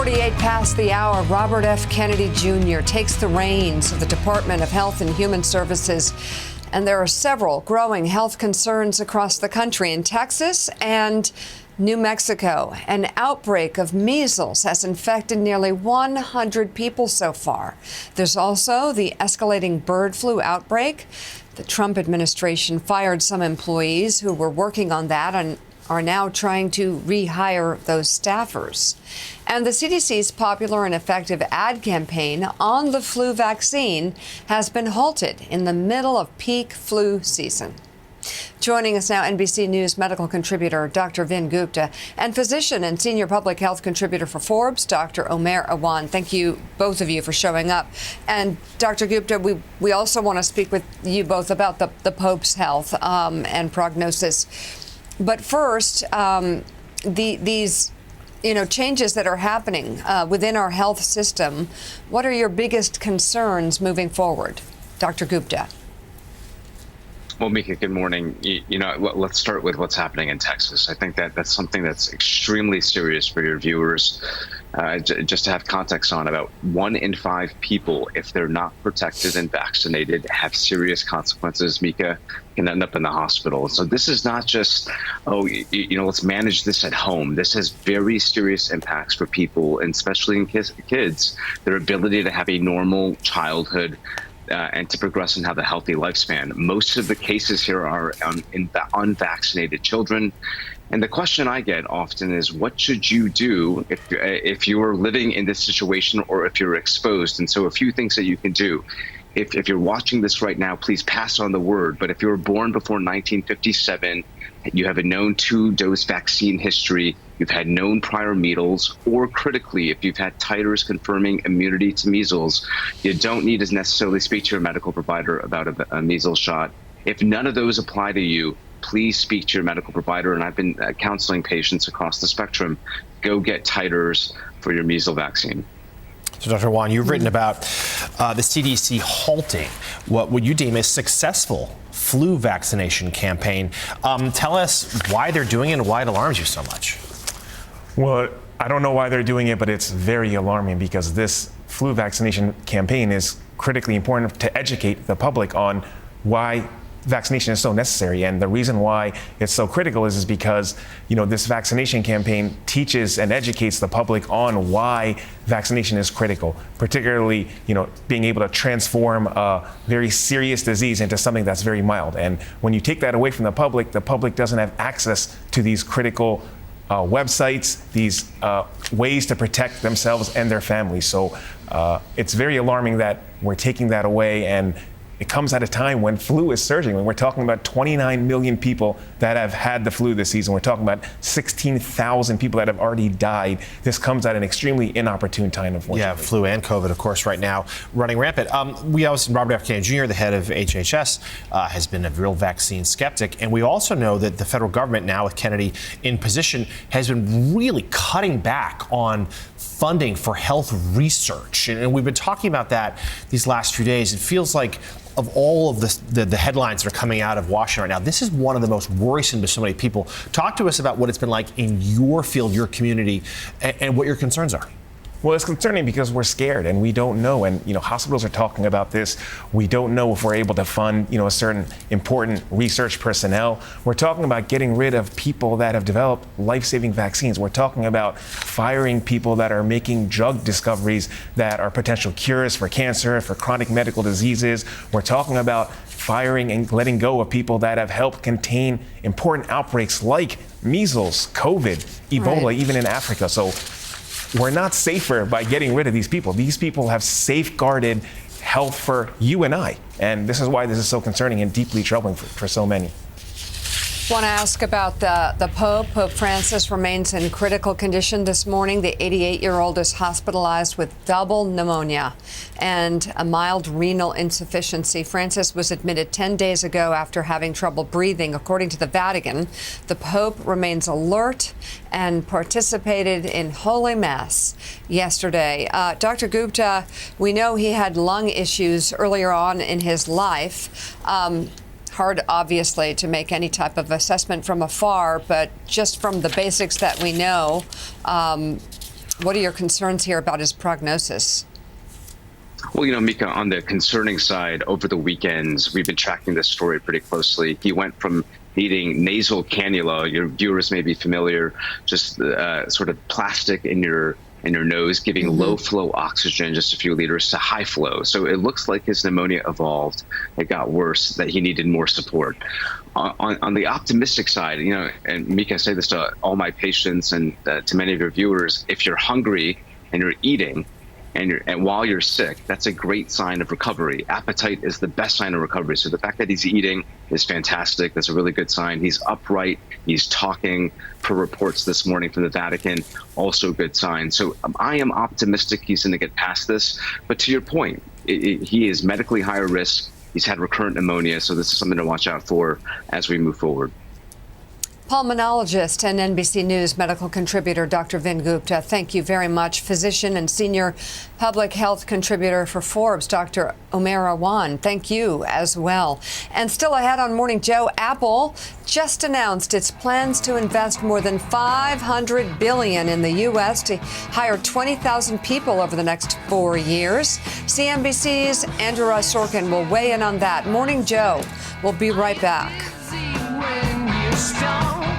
48 past the hour, Robert F. Kennedy Jr. takes the reins of the Department of Health and Human Services. And there are several growing health concerns across the country. In Texas and New Mexico, an outbreak of measles has infected nearly 100 people so far. There's also the escalating bird flu outbreak. The Trump administration fired some employees who were working on that and are now trying to rehire those staffers. And the CDC's popular and effective ad campaign on the flu vaccine has been halted in the middle of peak flu season. Joining us now, NBC News medical contributor Dr. Vin Gupta and physician and senior public health contributor for Forbes, Dr. Omer Awan. Thank you, both of you, for showing up. And Dr. Gupta, we also want to speak with you both about the Pope's health and prognosis. But first, these changes that are happening within our health system, what are your biggest concerns moving forward? Dr. Gupta. Well, Mika, good morning. Let's start with what's happening in Texas. I think that's something that's extremely serious for your viewers. Just to have context on, about 1 in 5 people, if they're not protected and vaccinated, have serious consequences. Mika, can end up in the hospital. So this is not just, let's manage this at home. This has very serious impacts for people, and especially in kids, their ability to have a normal childhood and to progress and have a healthy lifespan. Most of the cases here are in unvaccinated children. And the question I get often is, what should you do if you are living in this situation or if you're exposed? And so a few things that you can do. If you're watching this right now, please pass on the word. But if you were born before 1957, you have a known 2-dose vaccine history, you've had known prior measles, or critically, if you've had titers confirming immunity to measles, you don't need to necessarily speak to your medical provider about a measles shot. If none of those apply to you, please speak to your medical provider. And I've been counseling patients across the spectrum. Go get titers for your measles vaccine. So, Dr. Wan, you've written about the CDC halting what would you deem a successful flu vaccination campaign. Tell us why they're doing it and why it alarms you so much. Well, I don't know why they're doing it, but it's very alarming because this flu vaccination campaign is critically important to educate the public on why vaccination is so necessary. And the reason why it's so critical is because, this vaccination campaign teaches and educates the public on why vaccination is critical, particularly, being able to transform a very serious disease into something that's very mild. And when you take that away from the public doesn't have access to these critical websites, these ways to protect themselves and their families. So it's very alarming that we're taking that away, and it comes at a time when flu is surging. When we're talking about 29 million people that have had the flu this season. We're talking about 16,000 people that have already died. This comes at an extremely inopportune time, unfortunately. Yeah, flu and COVID, of course, right now running rampant. We also, Robert F. Kennedy Jr., the head of HHS, has been a real vaccine skeptic. And we also know that the federal government now, with Kennedy in position, has been really cutting back on funding for health research. And we've been talking about that these last few days. It feels like of all of the headlines that are coming out of Washington right now, this is one of the most worrisome to so many people. Talk to us about what it's been like in your field, your community, and what your concerns are. Well, it's concerning because we're scared and we don't know. And, hospitals are talking about this. We don't know if we're able to fund, a certain important research personnel. We're talking about getting rid of people that have developed life-saving vaccines. We're talking about firing people that are making drug discoveries that are potential cures for cancer, for chronic medical diseases. We're talking about firing and letting go of people that have helped contain important outbreaks like measles, COVID, Ebola, right, even in Africa. So we're not safer by getting rid of these people. These people have safeguarded health for you and I. And this is why this is so concerning and deeply troubling for so many. Want to ask about the Pope. Pope Francis remains in critical condition this morning. The 88-year-old is hospitalized with double pneumonia and a mild renal insufficiency. Francis was admitted 10 days ago after having trouble breathing. According to the Vatican, the Pope remains alert and participated in Holy Mass yesterday. Dr. Gupta, we know he had lung issues earlier on in his life. Hard, obviously, to make any type of assessment from afar, but just from the basics that we know, What are your concerns here about his prognosis? Well, Mika, on the concerning side, over the weekends, we've been tracking this story pretty closely. He went from needing nasal cannula, your viewers may be familiar, just sort of plastic in your nose, giving low flow oxygen, just a few liters, to high flow. So it looks like his pneumonia evolved. It got worse, that he needed more support. On the optimistic side, and Mika, I say this to all my patients and to many of your viewers, if you're hungry and you're eating, and while you're sick, that's a great sign of recovery. Appetite is the best sign of recovery. So the fact that he's eating is fantastic. That's a really good sign. He's upright. He's talking, per reports this morning from the Vatican, also a good sign. So I am optimistic he's going to get past this. But to your point, he is medically higher risk. He's had recurrent pneumonia. So this is something to watch out for as we move forward. Pulmonologist and NBC News medical contributor Dr. Vin Gupta, thank you very much. Physician and senior public health contributor for Forbes, Dr. Omer Awan, thank you as well. And still ahead on Morning Joe, Apple just announced its plans to invest more than $500 billion in the U.S. to hire 20,000 people over the next 4 years. CNBC's Andrew Ross Sorkin will weigh in on that. Morning Joe, we'll be right back. Stone.